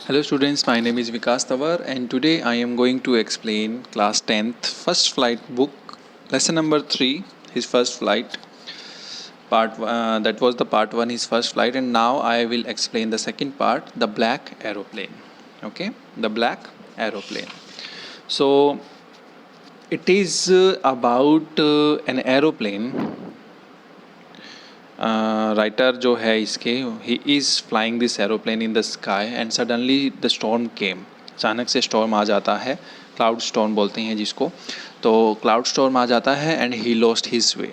Hello students, my name is Vikas Tawar and today I am going to explain class 10th first flight book lesson number 3 his first flight that was the part 1 his first flight, and now I will explain the second part, the black aeroplane. Okay, the black aeroplane. So it is about an aeroplane. Writer जो है इसके, he is flying this aeroplane in the sky and suddenly the storm came. अचानक से storm आ जाता है, cloud storm बोलते हैं जिसको. तो क्लाउड स्टॉर्म आ जाता है and he lost his way.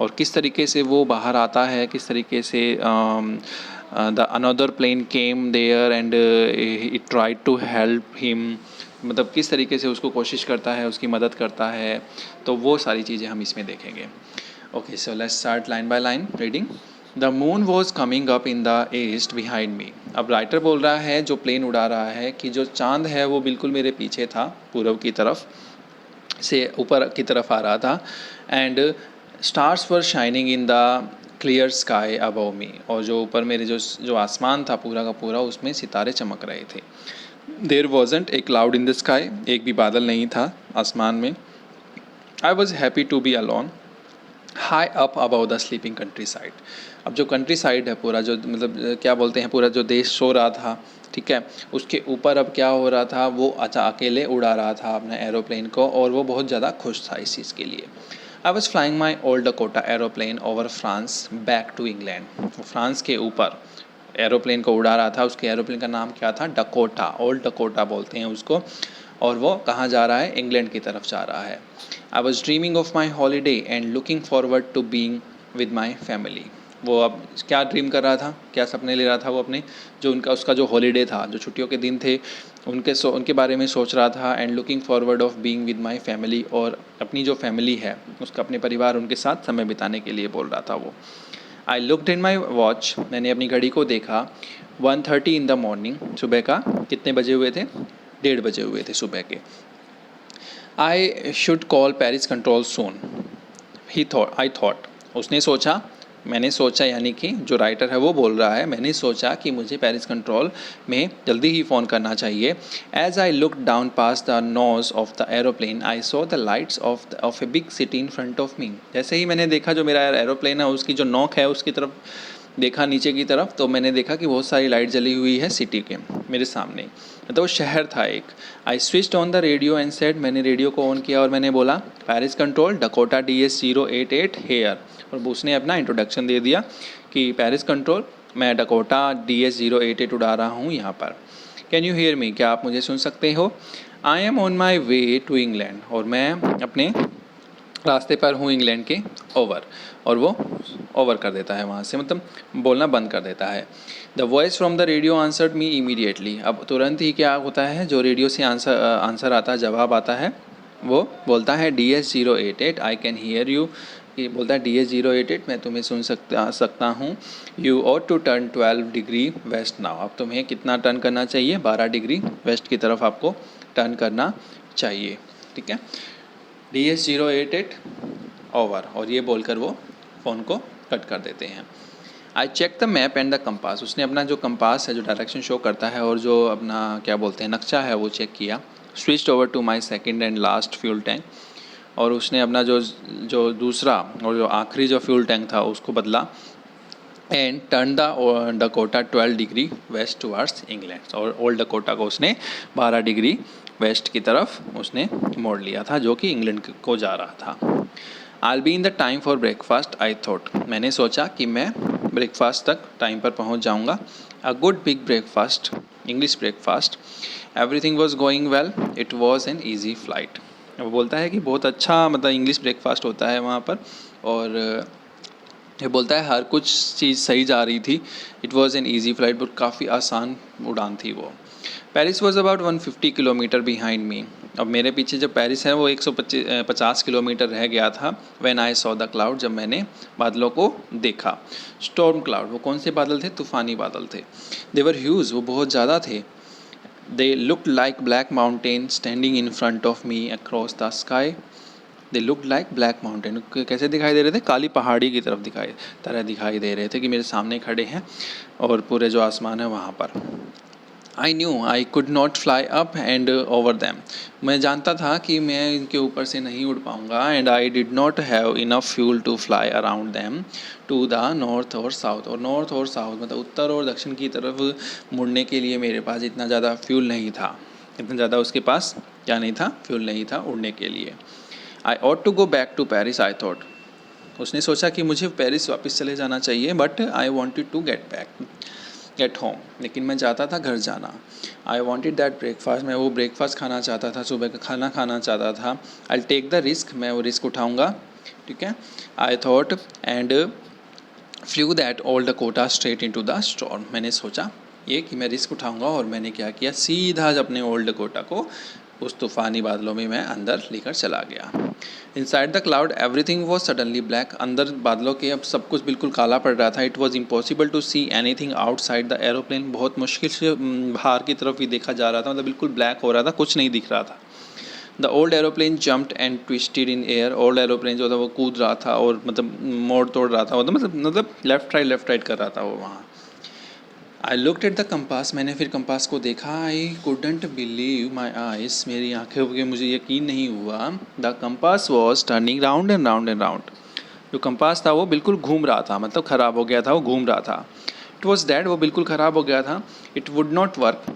और किस तरीके से वो बाहर आता है, किस तरीके से the another plane came there and it tried to help him, मतलब किस तरीके से उसको कोशिश करता है, उसकी मदद करता है. तो वो सारी चीज़ें हम इसमें देखेंगे. Okay, so let's start line by line reading. The moon was coming up in the east behind me. अब राइटर बोल रहा है, जो प्लेन उड़ा रहा है, कि जो चांद है वो बिल्कुल मेरे पीछे था, पूर्व की तरफ से ऊपर की तरफ आ रहा था. And stars were shining in the clear sky above मी. और जो ऊपर मेरे जो आसमान था पूरा का पूरा, उसमें सितारे चमक रहे थे. There wasn't a cloud in the sky. एक भी बादल नहीं था आसमान में. I was happy to be alone high up above the sleeping countryside. अब जो कंट्री साइड है पूरा, जो मतलब क्या बोलते हैं, पूरा जो देश सो रहा था, ठीक है, उसके ऊपर अब क्या हो रहा था, वो अकेले उड़ा रहा था अपने एरोप्लेन को, और वो बहुत ज़्यादा खुश था इस चीज़ के लिए. I was flying my old Dakota aeroplane over France back to England. France के ऊपर एरोप्लेन को उड़ा रहा था. उसके एरोप्लेन का नाम क्या था? डकोटा. ओल्ड डकोटा बोलते हैं उसको. और वो कहाँ जा रहा है? इंग्लैंड की तरफ जा रहा है. I was dreaming of my holiday and looking forward to being with my family. वो अब क्या ड्रीम कर रहा था, क्या सपने ले रहा था? वो अपने जो उसका जो हॉलीडे था, जो छुट्टियों के दिन थे, उनके बारे में सोच रहा था. And looking forward of being with my family, और अपनी जो फैमिली है उसका, अपने परिवार, उनके साथ समय बिताने के लिए बोल रहा था वो. I looked in my watch. मैंने अपनी घड़ी को देखा. 1:30 इन द मॉर्निंग. सुबह का कितने बजे हुए थे? 1:30 बजे हुए थे सुबह के. I should call Paris control soon. I thought. उसने सोचा, मैंने सोचा, यानी कि जो राइटर है वो बोल रहा है, मैंने सोचा कि मुझे पेरिस कंट्रोल में जल्दी ही फ़ोन करना चाहिए. As I look down past the nose of the aeroplane I saw the lights of a big city in front of me. जैसे ही मैंने देखा, जो मेरा एरोप्लेन है उसकी जो नोक है उसकी तरफ देखा, नीचे की तरफ, तो मैंने देखा कि बहुत सारी लाइट जली हुई है सिटी के मेरे सामने. तो वो शहर था एक. I switched on the radio and said. मैंने रेडियो को ऑन किया और मैंने बोला, Paris control Dakota DS088 hair. और उसने अपना इंट्रोडक्शन दे दिया कि पेरिस कंट्रोल, मैं डकोटा DS088 उड़ा रहा हूँ यहाँ पर. Can you hear me? क्या आप मुझे सुन सकते हो? I am on my way to England. और मैं अपने रास्ते पर हूँ इंग्लैंड के. ओवर. और वो ओवर कर देता है वहाँ से, मतलब बोलना बंद कर देता है. The voice from the radio answered me immediately. अब तुरंत ही क्या होता है, जो रेडियो से आंसर आता है, जवाब आता है, वो बोलता है DS088 I can hear you. ये बोलता है DS088 मैं तुम्हें सुन सकता हूँ. You ought to turn 12 degree west now. अब तुम्हें कितना टर्न करना चाहिए? 12 डिग्री वेस्ट की तरफ आपको टर्न करना चाहिए. ठीक है. DS088 over. और ये बोलकर वो फ़ोन को कट कर देते हैं. I check the map and the compass. उसने अपना जो कंपास है, जो डायरेक्शन शो करता है, और जो अपना क्या बोलते हैं, नक्शा है, वो चेक किया. Switched over to my second and last fuel tank. और उसने अपना जो दूसरा और जो आखिरी जो फ्यूल टैंक था उसको बदला. And turn the Dakota 12 degree waste towards England. और ओल्ड डकोटा को उसने 12 डिग्री वेस्ट की तरफ उसने मोड़ लिया था, जो कि इंग्लैंड को जा रहा था. I be in the time for breakfast I thought. मैंने सोचा कि मैं ब्रेकफास्ट तक टाइम पर पहुंच जाऊंगा. A good big breakfast, English breakfast. Everything was going well. It was an easy flight. वो बोलता है कि बहुत अच्छा, मतलब इंग्लिश ब्रेकफास्ट होता है वहाँ पर. और ये बोलता है हर कुछ चीज़ सही जा रही थी. It was an easy flight, but काफ़ी आसान उड़ान थी वो. Paris was about 150 kilometre behind me. अब मेरे पीछे जो पेरिस है वो 150 किलोमीटर रह गया था. When I saw the cloud. जब मैंने बादलों को देखा. Storm cloud. वो कौन से बादल थे? तूफ़ानी बादल थे. दे वर ह्यूज. वो बहुत ज़्यादा थे. They looked like black mountain standing in front of me across the sky. They look like black mountain. कैसे दिखाई दे रहे थे? काली पहाड़ी की तरफ दिखाई दे रहे थे कि मेरे सामने खड़े हैं, और पूरे जो आसमान है वहाँ पर. I knew I could not fly up and over them. मैं जानता था कि मैं इनके ऊपर से नहीं उड़ पाऊँगा। And I did not have enough fuel to fly around them to the north और साउथ। और नॉर्थ और साउथ मतलब उत्तर और दक्षिण की तरफ मुड़ने के लिए मेरे पास इतना ज़्यादा फ्यूल नहीं था, इतना ज़्यादा उसके पास क्या नहीं था, फ्यूल नहीं था उड़ने के लिए। I ought to go back to Paris I thought. उसने सोचा कि मुझे पेरिस वापस चले जाना चाहिए, but I wanted to get home, लेकिन मैं चाहता था घर जाना। आई वॉन्टेड दैट ब्रेकफास्ट, मैं वो ब्रेकफास्ट खाना चाहता था, सुबह का खाना खाना चाहता था। आई टेक द रिस्क, मैं वो रिस्क उठाऊँगा, ठीक है। I thought and flu that old Dakota straight into the storm. मैंने सोचा ये कि मैं रिस्क उठाऊंगा, और मैंने क्या किया, सीधा अपने ओल्ड डकोटा को उस तूफ़ानी बादलों में मैं अंदर लेकर चला गया। Inside the cloud everything was suddenly black. अंदर बादलों के अब सब कुछ बिल्कुल काला पड़ रहा था। It was impossible to see anything outside the aeroplane. बहुत मुश्किल से बाहर की तरफ भी देखा जा रहा था, मतलब बिल्कुल ब्लैक हो रहा था, कुछ नहीं दिख रहा था। The old aeroplane jumped and twisted in air. Old aeroplane जो था वो कूद रहा था और मतलब मोड़ तोड़ रहा था, मतलब लेफ्ट राइट कर रहा था वो वहाँ। I looked at the compass, मैंने फिर कंपास को देखा। I couldn't believe my eyes, मेरी आंखें के मुझे यकीन नहीं हुआ। The compass was turning round and round and round. जो कंपास था वो बिल्कुल घूम रहा था, मतलब ख़राब हो गया था, वो घूम रहा था। इट वॉज डेड, वो बिल्कुल ख़राब हो गया था। इट वुड नॉट वर्क,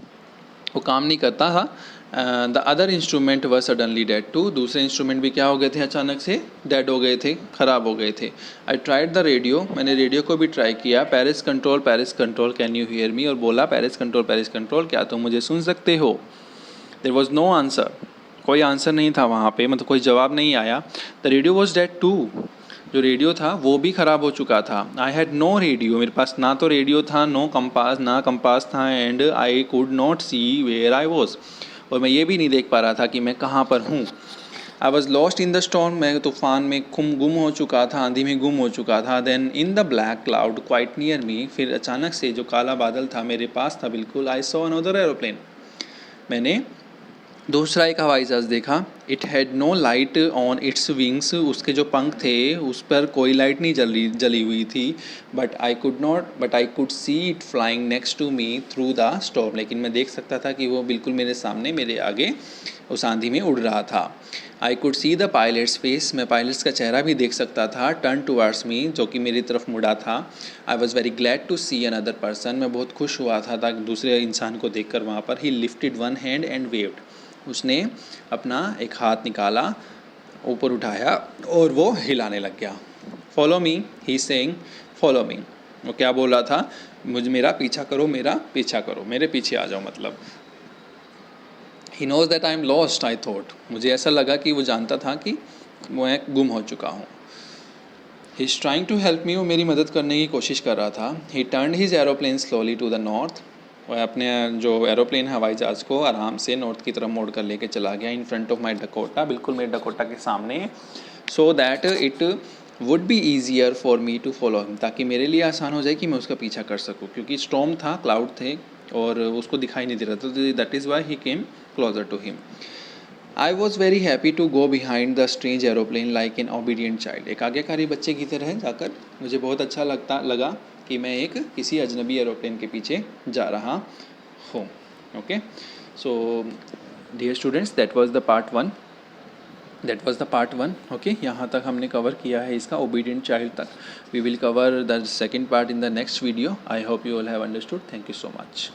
वो काम नहीं करता था। The other instrument were suddenly dead too. दूसरे इंस्ट्रूमेंट भी क्या हो गए थे, अचानक से डेड हो गए थे, ख़राब हो गए थे। आई ट्राइड द रेडियो, मैंने रेडियो को भी ट्राई किया। Paris control can you hear me, और बोला पेरिस कंट्रोल क्या तुम मुझे सुन सकते हो। देयर वॉज नो आंसर, कोई आंसर नहीं था वहाँ पे, मतलब कोई जवाब नहीं आया। The radio was dead too, जो रेडियो था वो भी ख़राब हो चुका था। आई हैड नो रेडियो, मेरे पास ना तो रेडियो था, नो कंपास, ना कंपास था। And I could not see where I was, और मैं ये भी नहीं देख पा रहा था कि मैं कहाँ पर हूँ। I was lost in the storm, मैं तूफ़ान में गुम हो चुका था, आंधी में गुम हो चुका था। Then in the black cloud quite near me, फिर अचानक से जो काला बादल था मेरे पास था बिल्कुल। आई सॉ अनदर एरोप्लेन, मैंने दूसरा एक हवाई जहाज़ देखा। It had no light on its wings, उसके जो पंख थे उस पर कोई लाइट नहीं जली हुई थी। But I could see it flying next to me through the storm, लेकिन मैं देख सकता था कि वो बिल्कुल मेरे सामने, मेरे आगे उस आंधी में उड़ रहा था। आई could see the pilots face, मैं पायलट्स का चेहरा भी देख सकता था, टर्न टुवर्ड्स मी, जो कि मेरी तरफ मुड़ा था। I was very glad to see another person, मैं बहुत खुश हुआ था दूसरे इंसान को देखकर वहाँ पर। ही lifted one hand and waived, उसने अपना एक हाथ निकाला, ऊपर उठाया और वो हिलाने लग गया। Follow me, he saying follow me, वो क्या बोल रहा था, मुझे मेरा पीछा करो, मेरा पीछा करो, मेरे पीछे आ जाओ मतलब। He knows that I am lost I thought, मुझे ऐसा लगा कि वो जानता था कि मैं गुम हो चुका हूँ। He is trying to help me, वो मेरी मदद करने की कोशिश कर रहा था। He turned his aeroplane slowly to the north, वह अपने जो एरोप्लेन हवाई जहाज़ को आराम से नॉर्थ की तरफ मोड़ कर लेके चला गया। In front of my Dakota, बिल्कुल मेरे डकोटा के सामने। So that it would be easier for me to follow him, ताकि मेरे लिए आसान हो जाए कि मैं उसका पीछा कर सकूँ, क्योंकि स्टॉर्म था, क्लाउड थे और उसको दिखाई नहीं दे रहा था। That is why he came closer to him. I was very happy to go behind the strange aeroplane like an obedient child, एक आज्ञाकारी बच्चे की तरह जाकर मुझे बहुत अच्छा लगा कि मैं एक किसी अजनबी एरोप्लेन के पीछे जा रहा हूँ। Okay, so dear students, that was the part one. Okay, यहाँ तक हमने कवर किया है इसका ओबीडियंट चाइल्ड तक। We will cover the second part in the next video. I hope you all have understood. Thank you so much.